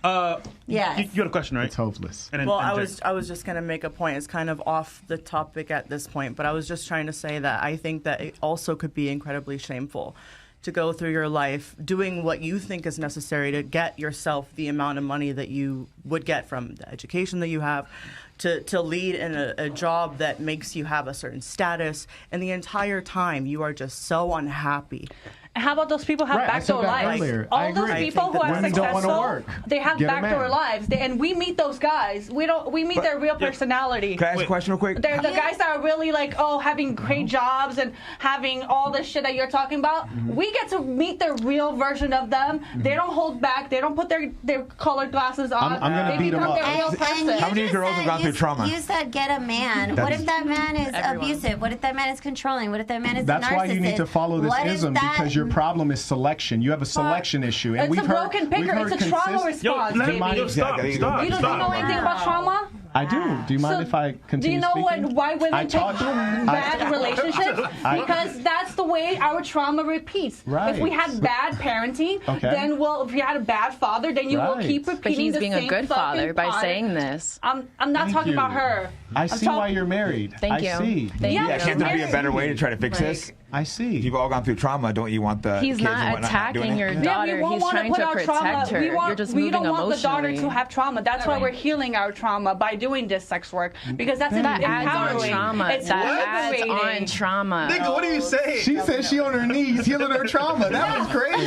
Yeah. You had a question, right? It's hopeless. And then, Well, and I was just going to make a point. It's kind of off the topic at this point, but I was just trying to say that I think that it also could be incredibly shameful to go through your life doing what you think is necessary to get yourself the amount of money that you would get from the education that you have, to lead in a job that makes you have a certain status, and the entire time you are just so unhappy. How about those people have backdoor lives? All those people who are successful, they have backdoor lives, and we meet those guys. We meet their real personality. Can I ask a question real quick? They're the guys that are really like, having great jobs and having all this shit that you're talking about. We get to meet the real version of them. They don't hold back. They don't put their colored glasses on. I'm gonna beat them up. How many girls have gone through trauma? You said get a man. What if that man is abusive? What if that man is controlling? What if that man is That's a narcissist? why you need to follow this ism, because your problem is selection. You have a selection issue. And it's a broken picker. It's a trauma response, baby. Stop. You don't know anything about trauma? I do. Do you mind if I continue speaking? Do you know why women take bad relationships? Because that's the way our trauma repeats. Right. If we had bad parenting, then if you had a bad father, then you will keep repeating but he's the being same a good father by pattern. saying this. I'm not talking about her. I see why you're married. Thank you. I see. Can't there be a better way to try to fix this? I see. If you've all gone through trauma, don't you want the He's kids and not whatnot attacking your daughter. Yeah, He's trying to protect her. You're just moving emotionally. We don't want the daughter to have trauma. That's why we're healing our trauma by doing this sex work, because that's that adds on trauma. It's that adds on trauma. Nigga, what are you saying? She said she on her knees healing her trauma. That was crazy.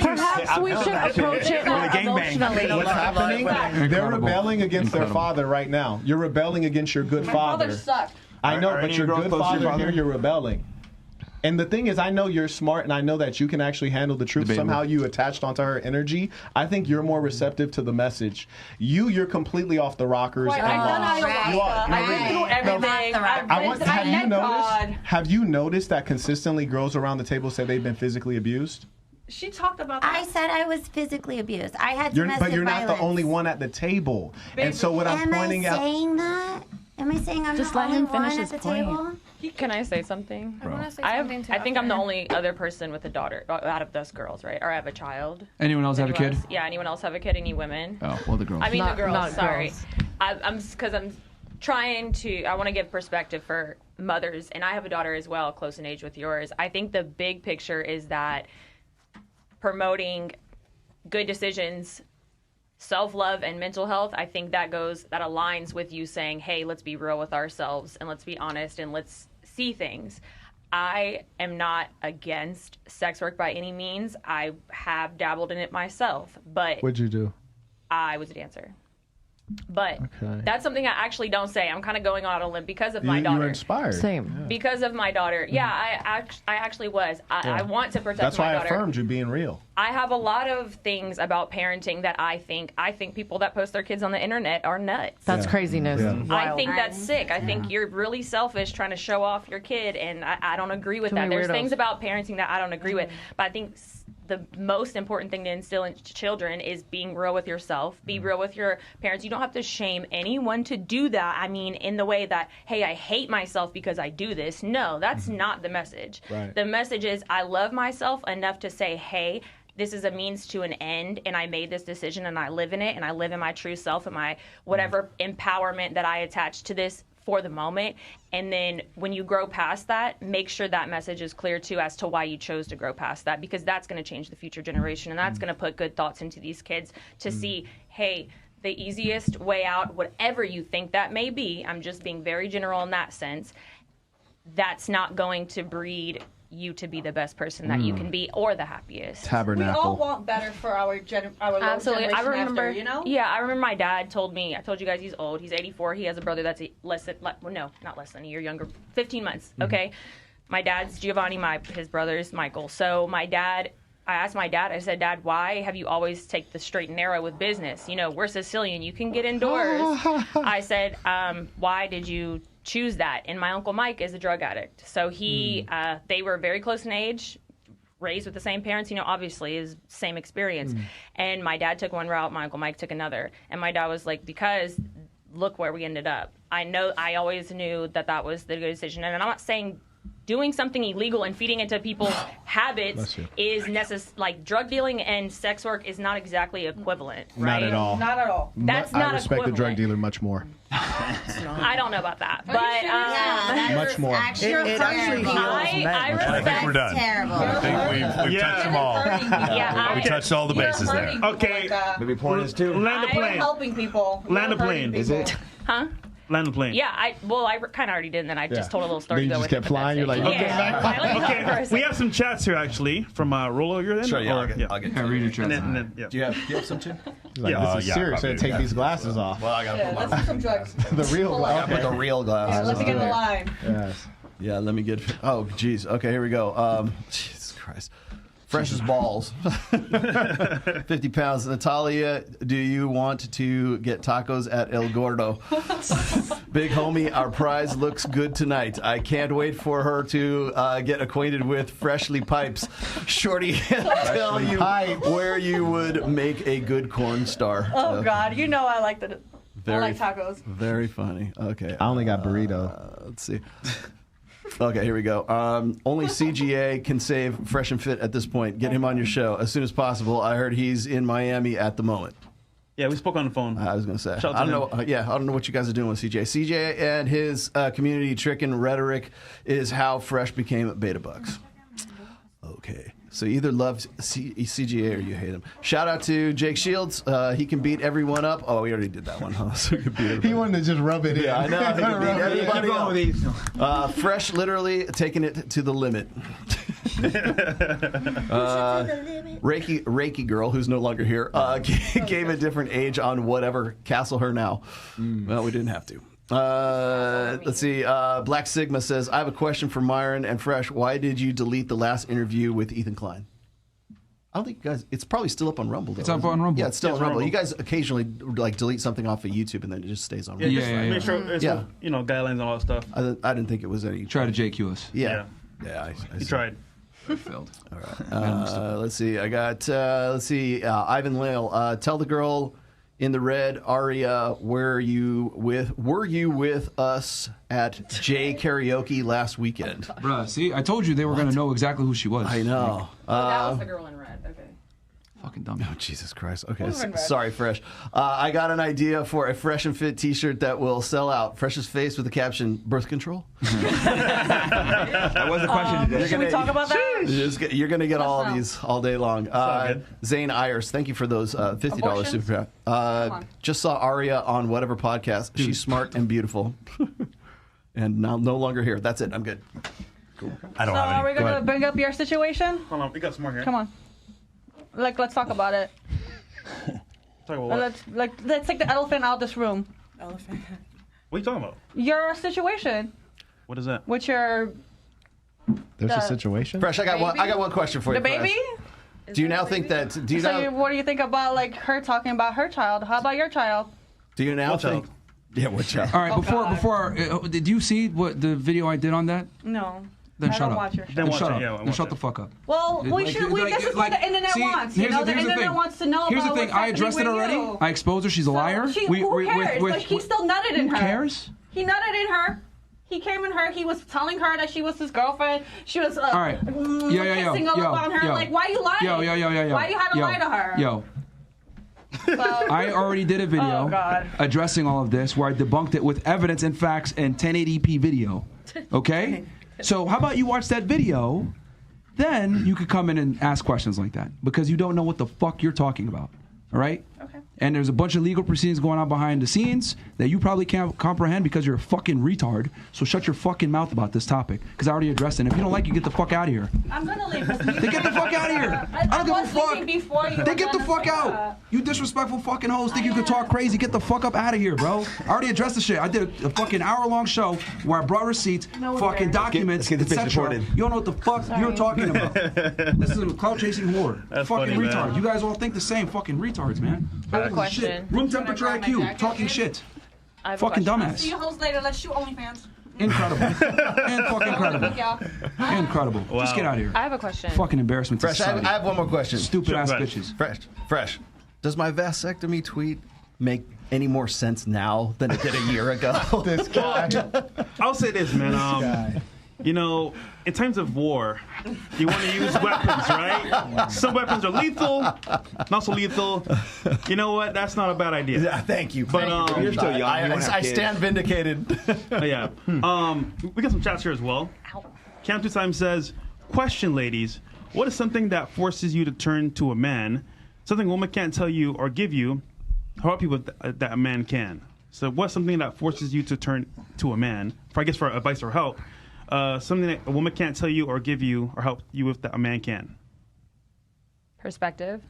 Perhaps we should approach it emotionally. What's happening? They're rebelling against their father right now. You're rebelling against your good father. My father sucked. I know, but your good father here, you're rebelling. And the thing is, I know you're smart, and I know that you can actually handle the truth. Somehow you attached onto her energy. I think you're more receptive to the message. You're completely off the rockers. I've done ayahuasca. I've been through everything. Have you noticed that consistently girls around the table say they've been physically abused? She talked about that. I said I was physically abused. I had domestic But you're violence. not the only one at the table. And so what I'm pointing out... Am I saying that? Am I saying I'm just the let only him finish one his at the point. table? Can I say something? I want to say I something too. think I'm the only other person with a daughter out of those girls, right? Or I have a child. Anyone else have a kid? Yeah, anyone else have a kid? Any women? Oh, well, the girls. I mean, Not- the girls. not Sorry, girls. I'm trying to. I want to give perspective for mothers, and I have a daughter as well, close in age with yours. I think the big picture is that promoting good decisions, self-love, and mental health, I think that aligns with you saying, hey, let's be real with ourselves and let's be honest and let's see things. I am not against sex work by any means. I have dabbled in it myself, but What'd you do? I was a dancer. But that's something I actually don't say. I'm kind of going on a limb because of my daughter. You were inspired. Same. Because of my daughter. Yeah, I actually was. I want to protect That's my why daughter. I affirmed you being real. I have a lot of things about parenting that I think people that post their kids on the internet are nuts. That's craziness. I think that's sick. I think you're really selfish trying to show off your kid, and I don't agree with that. There's things about parenting that I don't agree with, but I think the most important thing to instill in children is being real with yourself. Be real with your parents. You don't have to shame anyone to do that. I mean, in the way that, hey, I hate myself because I do this. No, that's not the message. Right. The message is I love myself enough to say, hey, this is a means to an end, and I made this decision, and I live in it, and I live in my true self and my whatever empowerment that I attach to this for the moment. And then when you grow past that, make sure that message is clear too as to why you chose to grow past that, because that's going to change the future generation, and that's going to put good thoughts into these kids to see, hey, the easiest way out, whatever you think that may be, I'm just being very general in that sense, that's not going to breed you to be the best person that you can be or the happiest. Tabernacle. We all want better for our Absolutely. generation I remember, after, you know? Yeah, I remember my dad told me, I told you guys he's old. He's 84. He has a brother that's not less than a year younger, 15 months. Okay. My dad's Giovanni, his brother's Michael. So I asked my dad, I said, Dad, why have you always take the straight and narrow with business? You know, we're Sicilian. You can get indoors. I said, why did you choose that? And my Uncle Mike is a drug addict. So they were very close in age, raised with the same parents, you know, obviously is same experience. And my dad took one route, my Uncle Mike took another. And my dad was like, because look where we ended up. I always knew that was the good decision. And I'm not saying doing something illegal and feeding into people's habits is like drug dealing and sex work is not exactly equivalent, right? Not at all. Not at all. That's I not respect equivalent. the drug dealer much more. I don't know about that, but much more. It actually heals men. I respect. I think we're done. Terrible. I think we've touched them all. Yeah, We touched all the bases there. Okay. Maybe porn is too. Land a You're plane. helping people. Land a You're plane. hurting Is people. it? huh? Land a plane. Yeah, I kind of already did, and then I just told a little story. Then you to go just with kept it, but flying, that's you're it. like, Okay, Yeah. we have some chats here actually from Rolo. You're in? Sure, yeah, Or- I'll get Yeah, read your chat. And then, yeah. Do you have some too? He's like, Yeah. this is Yeah, serious. probably. Take these glasses off. Well, I gotta Let's do some drugs. The real put okay. the real glasses. Let's get in the line. Yes. Yeah, let me get. Oh, geez. Okay, here we go. Jesus Christ. Fresh as balls. 50 pounds. Natalia, do you want to get tacos at El Gordo? Big homie, our prize looks good tonight. I can't wait for her to get acquainted with Freshly Pipes. Shorty, tell you where you would make a good corn star. Oh God, you know I like I like tacos. Very funny. Okay. I only got burrito. Let's see. Okay, here we go. Only CGA can save Fresh and Fit at this point. Get him on your show as soon as possible. I heard he's in Miami at the moment. Yeah, we spoke on the phone. I was going to say. Shout out I to don't know. I don't know what you guys are doing with CJ. CJ and his community trick and rhetoric is how Fresh became Beta Bucks. Okay. So you either love CGA or you hate him. Shout out to Jake Shields. He can beat everyone up. Oh, we already did that one, huh? So he could beat everybody. He wanted to just rub it in. Yeah, I know. He can beat everybody Keep going with up. these. Fresh literally taking it to the limit. Reiki girl, who's no longer here, gave a different age on whatever castle her now. Well, we didn't have to. Let's see. Black Sigma says, I have a question for Myron and Fresh. Why did you delete the last interview with Ethan Klein? I don't think you guys. It's probably still up on Rumble. Though, It's up on Rumble. Yeah, it's still Yeah, on it's on Rumble. Rumble. You guys occasionally like delete something off of YouTube and then it just stays on Yeah, Rumble. just Yeah, make sure it's Yeah. guidelines and all that stuff. I didn't think it was any. Try to JQ us. Yeah. I He see. tried. Failed. Let's see. I got. Ivan Lale. Tell the girl in the red, Aria, were you with us at J Karaoke last weekend? Bruh, see, I told you they were going to know exactly who she was. I know. that was the girl in red. Okay. Fucking dumb. Oh, Jesus Christ. Okay, sorry, Fresh. I got an idea for a Fresh and Fit t-shirt that will sell out. Fresh's face with the caption, birth control. That was the question today. Should we talk about that? You're going to get all of these all day long. good. Zane Ayers, thank you for those $50 Abortions? super chat. Just saw Aria on whatever podcast. She's smart and beautiful. And now no longer here. That's it. I'm good. I don't So have are any. we going to bring up your situation? Hold on, we got some more here. Come on. Let's talk about it. Talk about what? Let's take the elephant out of this room. What are you talking about? Your situation What is that? with your There's a The- situation. Fresh, I got one question for you. the baby. Fresh. Do you now think that? Do you So now? what do you think about like her talking about her child? How about your child? Do you now What think? child? Yeah, what child? All right, God. before did you see what the video I did on that? No. Then I shut don't up. watch your Then show. watch shut it, up. yeah, Then watch shut it. the fuck up. Well, Like, this is like, what the internet see, wants. here's You know, the the thing. internet wants to know Here's about the thing. what's I addressed it happening with already. you. I exposed her. She's a liar. Who cares? Like, he still nutted in her. Who cares? He nutted in her. He came in her. He was telling her that she was his girlfriend. She was All right. kissing all up on her. Like, why you lying? Yo. Why you had to lie to her? Yo. So, I already did a video Oh, God. addressing all of this where I debunked it with evidence and facts and 1080p video. Okay? So how about you watch that video, then you could come in and ask questions like that because you don't know what the fuck you're talking about. All right? Okay. And there's a bunch of legal proceedings going on behind the scenes that you probably can't comprehend because you're a fucking retard. So shut your fucking mouth about this topic because I already addressed it. And if you don't like it, get the fuck out of here. I'm gonna leave. Then get the fuck out of here. I don't give a fuck. Before you Then get the fuck out. You disrespectful fucking hoes think you can talk crazy. Get the fuck up out of here, bro. I already addressed the shit. I did a fucking hour-long show where I brought receipts, fucking documents, Let's get this etc. recorded. You don't know what the fuck you're talking about. This is a clout-chasing whore. That's fucking funny, retard. man. You guys all think the same. Fucking retards, man. I have a Shit. question. Room temperature IQ. Talking shit. I have a Fucking question. See you dumbass. hoes later. Let's shoot OnlyFans. Incredible. And fucking incredible. Y'all. Incredible. Just get out of here. I have a question. Fucking embarrassment to Fresh, I society. have one more question. Stupid ass Sure, go ahead. bitches. Fresh. Does my vasectomy tweet make any more sense now than it did a year ago? This guy. I'll say this, man. Guy. in times of war, you want to use weapons, right? Some weapons are lethal, not so lethal. You know what? That's not a bad idea. Yeah, thank you. But You're still young. I stand vindicated. yeah. We got some chats here as well. Cam Two Times says, question, ladies. What is something that forces you to turn to a man? Something a woman can't tell you or give you, or help you with that a man can. So what's something that forces you to turn to a man, for advice or help? Something that a woman can't tell you or give you or help you with that a man can. Perspective.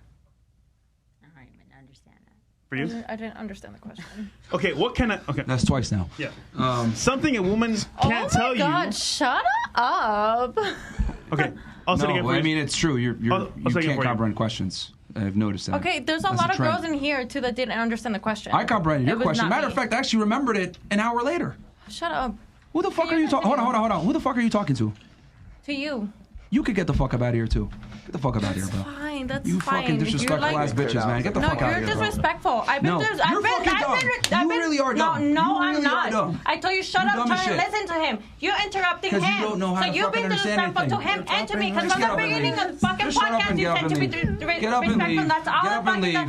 I don't even understand that. For you? I didn't understand the question. Okay, what can I... Okay. That's twice now. Yeah. Something a woman can't tell you... Oh my God, shut up. Okay. I'll say it again for you. I mean, it's true. You can't comprehend questions. I've noticed that. Okay, there's a lot of girls in here, too, that didn't understand the question. I comprehended your question. Matter of fact, I actually remembered it an hour later. Shut up. Who the fuck are you talking? Hold on. Who the fuck are you talking to? To you. You could get the fuck up out of here too. Get the fuck up out of here, bro. Fine, that's you fine. fucking disrespectful ass bitches, man. Get the fuck out of here. No, you're disrespectful. You're really are dumb. No, I'm not. I told you shut up, try to listen to him. You're interrupting him. You don't know how to you've been disrespectful to him and to me. Because from the beginning of the fucking podcast, you said to be respectful. That's all Get up and leave. Get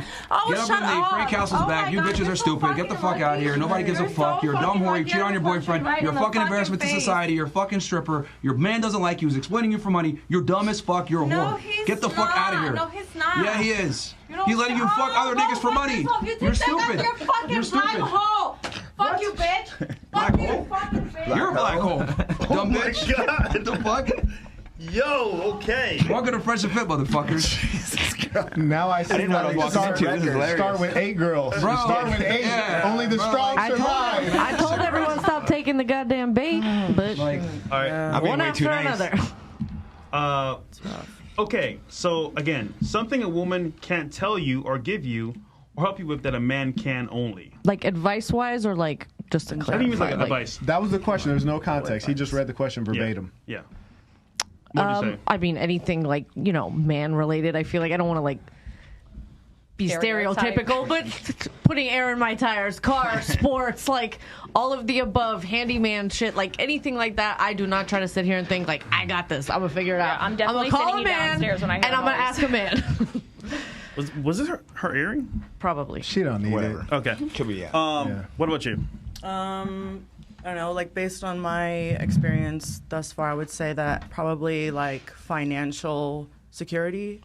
up and leave. Frank Castle's back. You bitches are stupid. Get the fuck out of here. Nobody gives a fuck. You're a dumb whore. You cheat on your boyfriend. You're a fucking embarrassment to society. You're a fucking stripper. Your man doesn't like you. He's exploiting you for money. You're dumb as fuck. You're a whore. Get the fuck out of here. No, he's not. Yeah, he is. He's letting you fuck other niggas for money. You're stupid. You're fucking black hole. Fuck you, bitch. Black hole? You're a black hole. Dumb bitch. Oh my God. What the fuck? Yo, okay. Welcome to Fresh and Fit, motherfuckers. Jesus Christ. Now I see didn't know what I was walking into. This is hilarious. Start with 8 girls. Bro. Start with 8. Yeah. Only the strong survive. I told everyone stop taking the goddamn bait, but All right. I'm being one way too after nice. another. Okay, so again, something a woman can't tell you or give you or help you with that a man can only. Like advice-wise, or like just to I clarify. think it was like advice. That was the question. There's no context. He just read the question verbatim. Yeah. What did you say? I mean, anything like, man-related. I feel like I don't want to like be stereotypical, but putting air in my tires, car, sports, like all of the above, handyman shit, like anything like that. I do not try to sit here and think like I got this. I'm gonna figure it out. I'm definitely gonna call sitting a you man, downstairs when I hear and I'm gonna noise. ask a man. Was this her earring? Probably. She don't need Whatever. Okay. Could be, yeah. What about you? I don't know, like based on my experience thus far, I would say that probably like financial security.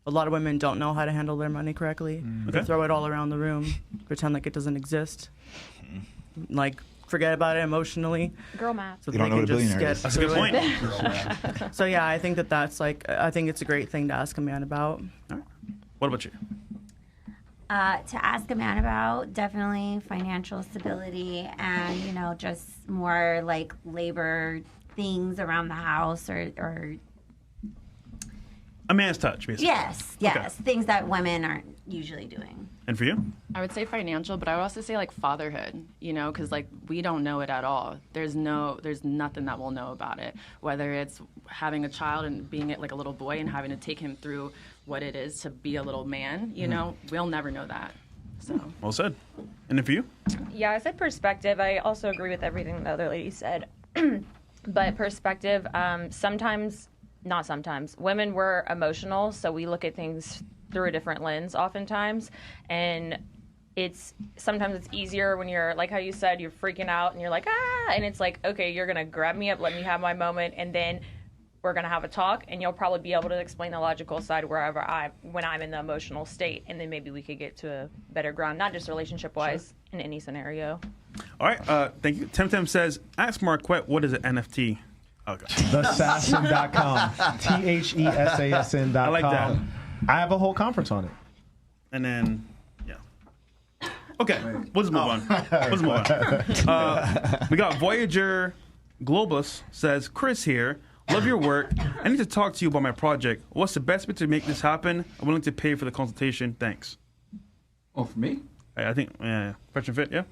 A lot of women don't know how to handle their money correctly. They throw it all around the room, pretend like it doesn't exist, like forget about it emotionally. Girl math. So You don't know what a billionaire is. That's a good point. So yeah, I think that's like, I think it's a great thing to ask a man about. All right. What about you? To ask a man about, definitely financial stability and, just more like labor things around the house or A man's touch, basically. yes, Okay. things that women aren't usually doing. And for you? I would say financial, but I would also say like fatherhood, because like we don't know it at all. There's nothing that we'll know about it. Whether it's having a child and being like a little boy and having to take him through what it is to be a little man, we'll never know that. So Well said. And then for you? Yeah, I said perspective. I also agree with everything the other lady said. But perspective, not sometimes. Women were emotional, so we look at things through a different lens oftentimes. And sometimes it's easier when you're, like how you said, you're freaking out and you're like, and it's like, okay, you're going to grab me up, let me have my moment, and then we're going to have a talk, and you'll probably be able to explain the logical side when I'm in the emotional state, and then maybe we could get to a better ground, not just relationship-wise, in any scenario. All right. Thank you. Temtem says, ask Marquette, what is an NFT? Okay. Thesassin.com. THESASN.com. I like that. I have a whole conference on it. And then, yeah. Okay, let's move on. We got Voyager Globus says, Chris here. Love your work. I need to talk to you about my project. What's the best way to make this happen? I'm willing to pay for the consultation. Thanks. Oh, for me? I think, Fresh and Fit, yeah?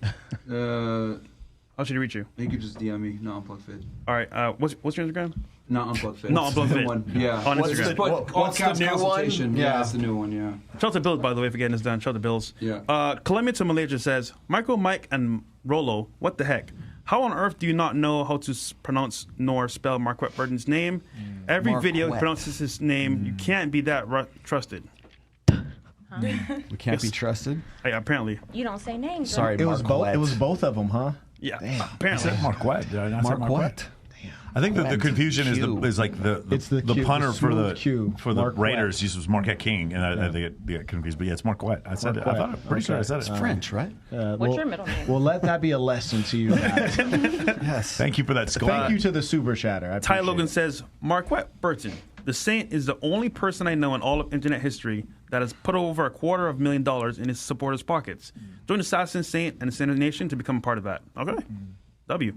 How should he reach you? You could just DM me, not Unplug Fit. All right, what's your Instagram? Not Unplug Fit. Not Unplug Fit. One. Yeah. On Instagram. What's the new one? Yeah, that's the new one, yeah. Shout out to Bills, by the way, for getting this done. Shout out to Bills. Yeah. Columbia to Malaysia says, Michael, Mike, and Rolo, what the heck? How on earth do you not know how to pronounce nor spell Marquette Burton's name? Every video he Marquette. pronounces his name. You can't be that trusted. We can't be trusted. Yeah, apparently. You don't say names. Sorry, It was both. Marquette. It was both of them, huh? Yeah, I apparently. said Marquette. Did I not say Marquette? Marquette. I think that the confusion is like the It's the Q, punter the for the smooth Q, Raiders Marquette. uses Marquette King, and they get confused. But yeah, it's Marquette. I said it. I thought pretty sure I said it. It's French, right? What's your middle name? Well, let that be a lesson to you guys. Yes. Thank you for that score. Thank you to the super chatter. I Ty appreciate Logan it. says, Marquette Burton, the Saint is the only person I know in all of internet history that has put over $250,000 in his supporters' pockets. Join Assassin, Saint, and the Saint Nation to become a part of that. Okay. W.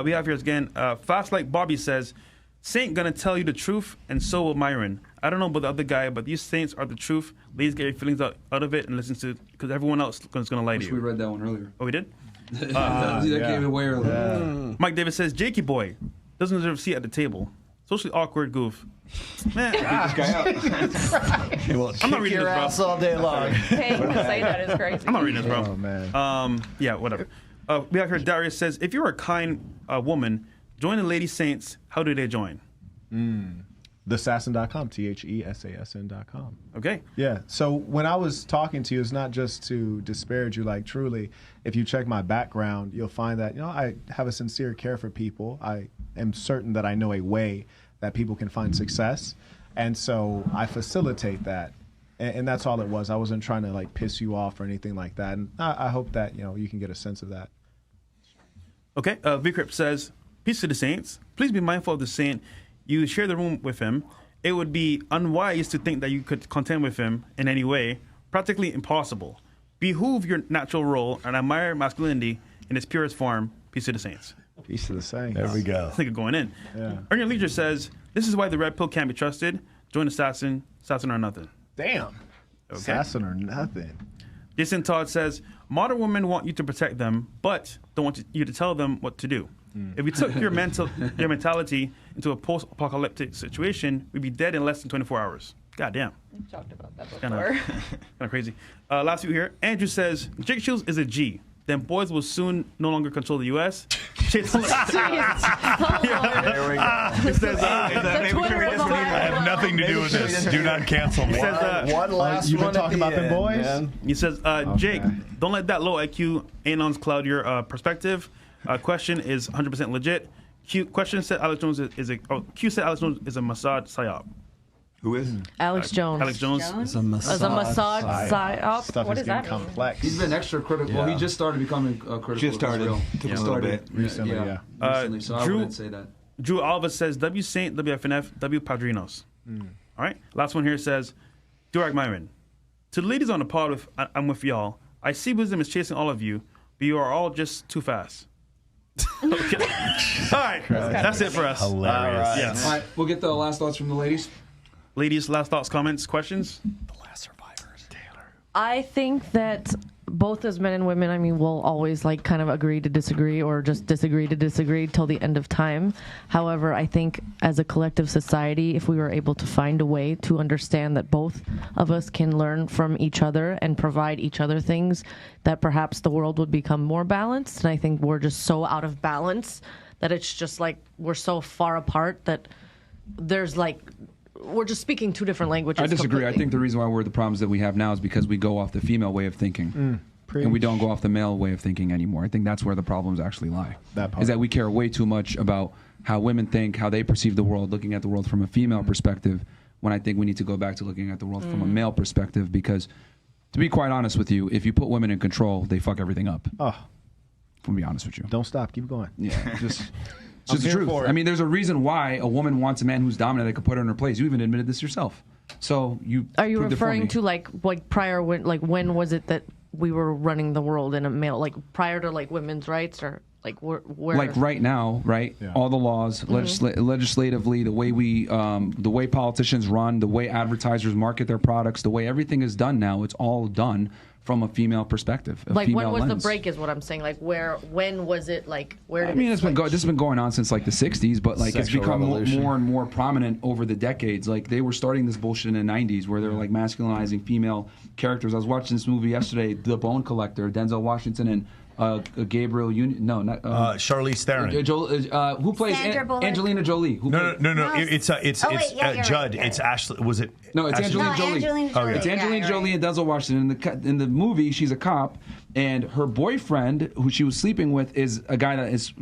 We have here again, Fast Like Bobby says, Saint gonna tell you the truth, and so will Myron. I don't know about the other guy, but these Saints are the truth. Please get your feelings out of it and listen to, because everyone else is gonna lie to We you. read that one earlier. Oh, we did? That came away earlier. Mike Davis says, Jakey boy doesn't deserve a seat at the table. Socially awkward goof. Man, He will I'm not kick reading your this, bro. ass all day long. Hey, to say that is crazy. I'm not reading this, bro. Oh man. Yeah, whatever. We have here Darius says, if you're a kind woman, join the Lady Saints. How do they join? Thesassin.com. THESASN.com. Okay. Yeah. So when I was talking to you, it's not just to disparage you. Like truly, if you check my background, you'll find that I have a sincere care for people. I am certain that I know a way that people can find success, and so I facilitate that. And that's all it was. I wasn't trying to like piss you off or anything like that. And I hope that you can get a sense of that. Okay. Vicrip says, peace to the Saints. Please be mindful of the Saint. You share the room with him. It would be unwise to think that you could contend with him in any way. Practically impossible. Behoove your natural role and admire masculinity in its purest form. Peace to the Saints. Peace to the Saints. There we go. I think going in. Yeah. Earn Leisure says, this is why the red pill can't be trusted. Join Assassin. Assassin or nothing. Damn. Okay. Assassin or nothing. Jason Todd says, modern women want you to protect them, but don't want you to tell them what to do. If we took your mentality into a post-apocalyptic situation, we'd be dead in less than 24 hours. God damn. We've talked about that Kind before. of crazy. Last few here. Andrew says, Jake Shields is a G. Then boys will soon no longer control the U.S. There we go. He says, I have nothing to do with this. Do not cancel me. he says, One last you've been one at talking the about them end, boys? man. he says, Jake, don't let that low IQ anons cloud your perspective. Question is 100% legit. Q said Alex Jones is a Mossad psyop. Who is? Alex Jones. Alex Jones. It's a As a Mossad psyop. Stuff What is does that getting mean? complex. He's been extra critical. Well, he just started becoming critical. Just started. of Israel. Took a little bit. recently, yeah. Recently, so I Drew- wouldn't say that. Drew Alva says W Saint, WFNF, W Padrinos. All right. Last one here says, Durag Myron. To the ladies on the pod, I'm with y'all. I see wisdom is chasing all of you, but you are all just too fast. Okay. All right. That's it for us. Hilarious. All right. Yes. All right, we'll get the last thoughts from the ladies. Ladies, last thoughts, comments, questions? I think that both as men and women, I mean, we'll always like kind of agree to disagree or just disagree to disagree till the end of time. However, I think as a collective society, if we were able to find a way to understand that both of us can learn from each other and provide each other things, that perhaps the world would become more balanced. And I think we're just so out of balance that it's just like we're so far apart that there's like we're just speaking two different languages. I disagree. completely. I think the reason why we're the problems that we have now is because we go off the female way of thinking. And we don't go off the male way of thinking anymore. I think that's where the problems actually lie. That part. Is that we care way too much about how women think, how they perceive the world, looking at the world from a female perspective, when I think we need to go back to looking at the world from a male perspective. Because, to be quite honest with you, if you put women in control, they fuck everything up. Oh, I'm gonna be honest with you. don't stop. Keep going. Yeah, just. It's I'm just the here truth. for it. I mean, there's a reason why a woman wants a man who's dominant that can put her in her place. You even admitted this yourself. So you Are you proved it for referring me. to like prior when was it that we were running the world in a male, like prior to like women's rights, or like where like right now, right? Yeah. All the laws, legislatively, the way politicians run, the way advertisers market their products, the way everything is done now, it's all done from a female perspective. like when was the lens. break is what I'm saying. Like when was it, like where did I mean, it this has been going on since like the 60s, but like Sexual it's become revolution. more and more prominent over the decades. Like they were starting this bullshit in the 90s where they were like masculinizing female characters. I was watching this movie yesterday, The Bone Collector, Denzel Washington and Gabriel Union. No, not Charlize Theron. Who plays Sandra Bullock. Angelina Jolie? No. It's yeah, you're Judd. right. It's Ashley. Was it? No, it's Angelina Jolie. Angelina Jolie. It's Angelina Jolie and Denzel Washington. In the movie, she's a cop, and her boyfriend, who she was sleeping with, is a guy that is,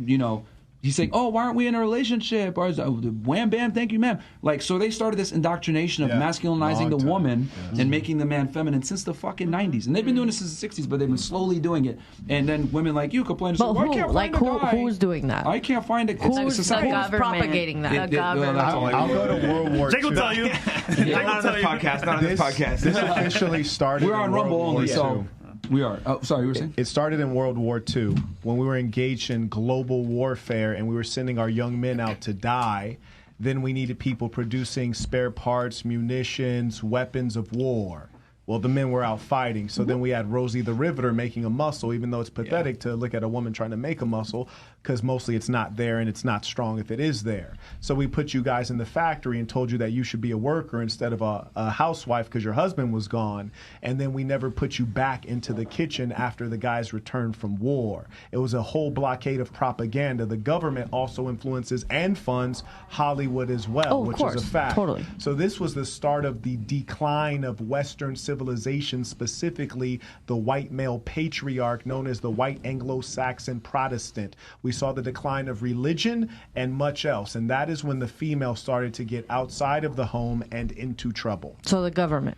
he's saying, "Oh, why aren't we in a relationship?" Or wham bam, thank you, ma'am. Like, so they started this indoctrination of masculinizing the woman and making the man feminine since the fucking 90s. And they've been doing this since the 60s, but they've been slowly doing it. And then women like you complain, But "Well, I can't find a guy." who's doing that? I can't find it. Who's propagating that? I'll go to World War II. Jake will tell you. Not on this podcast. Not on this podcast. This officially started. We're on Rumble only, so. We are. Oh, sorry, you were saying? It started in World War II when we were engaged in global warfare and we were sending our young men out to die. Then we needed people producing spare parts, munitions, weapons of war. Well, the men were out fighting. So then we had Rosie the Riveter making a muscle, even though it's pathetic to look at a woman trying to make a muscle, because mostly it's not there and it's not strong if it is there. So we put you guys in the factory and told you that you should be a worker instead of a housewife because your husband was gone. And then we never put you back into the kitchen after the guys returned from war. It was a whole blockade of propaganda. The government also influences and funds Hollywood as well, which is a fact. Totally. So this was the start of the decline of Western civilization, specifically the white male patriarch known as the white Anglo-Saxon Protestant. We saw the decline of religion and much else, and that is when the female started to get outside of the home and into trouble. So the government.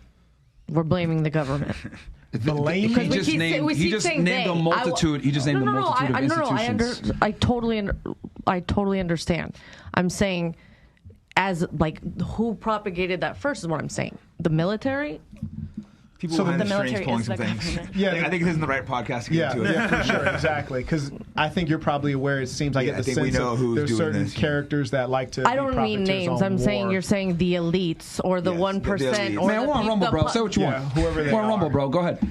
We're blaming the government. He just named a multitude. He just named a multitude of institutions. I totally understand. I'm saying, as like, who propagated that first is what I'm saying. The military. People behind the strings pulling some things. Yeah, I think this isn't the right podcast to get into it. Yeah, for sure, exactly. Because I think you're probably aware. It seems like I think we know who's there's doing certain this. characters that like to. I don't mean names. I'm saying you're saying the elites or the 1%. Or man, we're on Rumble, bro. Say what you want. Whoever they we're on Rumble, bro. Go ahead.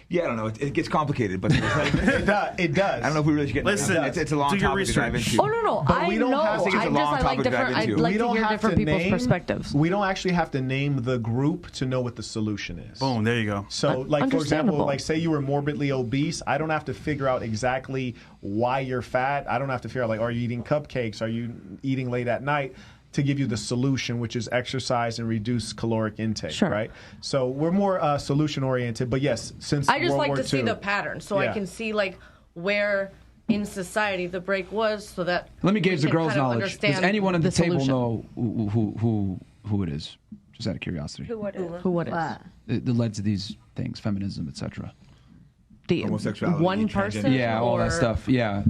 Yeah, I don't know. It gets complicated, but it does. I don't know if we really should get. Listen, it's a long topic to dive into. Oh no, I know. I think it's a long topic to dive into. I'd like to hear different people's perspectives. We don't actually have to name the group to know what the solution is. Boom, there you go. So, like for example, like say you were morbidly obese, I don't have to figure out exactly why you're fat. I don't have to figure out like, are you eating cupcakes? Are you eating late at night? To give you the solution, which is exercise and reduce caloric intake, right? So we're more solution oriented, but yes, since I just World like War to see II, the pattern, so I can see like where in society the break was, so that let me gauge the girls' knowledge. Does anyone at the table solution. know who it is? Just out of curiosity. Who it is? The led to these things, feminism, etc. Homosexuality, one person, yeah, all that stuff. Yeah.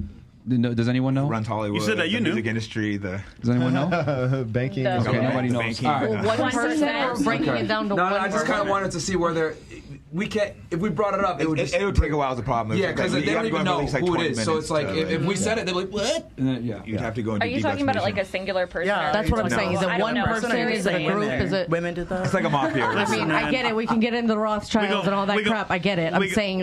Does anyone know? Runs Hollywood. You said that you knew. Music industry. Does anyone know? Banking. Okay, nobody knows. All right. One person, or breaking it down to one person. I just kind of wanted to see where we can't. If we brought it up, it would take a while. Is the problem? Yeah, because they don't even know who it is. So it's like if we said it, they're like, what? And then, you'd have to go into. Are you talking about it like a singular person? Yeah, that's what I'm saying. Is it one person? Is it a group? Is it women did that? It's like a mafia. I mean, I get it. We can get into the Rothschilds and all that crap. I get it. I'm saying